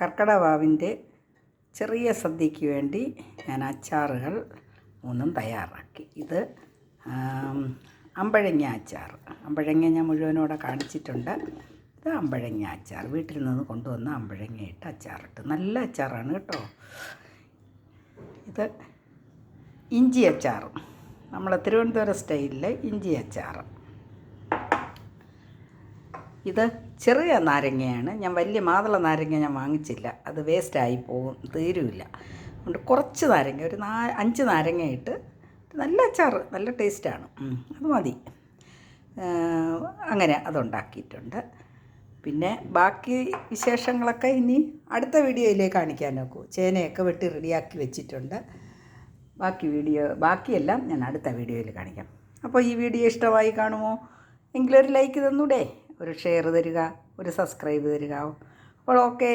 കർക്കിടകവാവിൻ്റെ ചെറിയ സദ്യയ്ക്ക് വേണ്ടി ഞാൻ അച്ചാറുകൾ 3 തയ്യാറാക്കി. ഇത് അമ്പഴങ്ങ അച്ചാർ. അമ്പഴങ്ങ ഞാൻ മുഴുവനോടെ കാണിച്ചിട്ടുണ്ട്. ഇത് അമ്പഴങ്ങ അച്ചാർ, വീട്ടിൽ നിന്ന് കൊണ്ടുവന്ന അമ്പഴങ്ങ ഇട്ട് അച്ചാറിട്ട് നല്ല അച്ചാറാണ് കേട്ടോ. ഇത് ഇഞ്ചി അച്ചാർ, നമ്മളെ തിരുവനന്തപുരം സ്റ്റൈലിലെ ഇഞ്ചി അച്ചാർ. ഇത് ചെറിയ നാരങ്ങയാണ്. ഞാൻ വലിയ മാതള നാരങ്ങ ഞാൻ വാങ്ങിച്ചില്ല, അത് വേസ്റ്റായി പോകും, തീരുമില്ല. അതുകൊണ്ട് കുറച്ച് നാരങ്ങ, ഒരു 5 നാരങ്ങ ഇട്ട് നല്ല അച്ചാർ, നല്ല ടേസ്റ്റാണ്. അത് മതി. അങ്ങനെ അതുണ്ടാക്കിയിട്ടുണ്ട്. പിന്നെ ബാക്കി വിശേഷങ്ങളൊക്കെ ഇനി അടുത്ത വീഡിയോയിലേക്ക് കാണിക്കാൻ നോക്കൂ. ചേനയൊക്കെ വെട്ടി റെഡിയാക്കി വെച്ചിട്ടുണ്ട്. ബാക്കിയെല്ലാം ഞാൻ അടുത്ത വീഡിയോയിൽ കാണിക്കാം. അപ്പോൾ ഈ വീഡിയോ ഇഷ്ടമായി കാണുമോ? എങ്കിലൊരു ലൈക്ക് തന്നൂടെ, ഒരു ഷെയർ തരിക, ഒരു സബ്സ്ക്രൈബ് തരിക. അപ്പോൾ ഓക്കേ.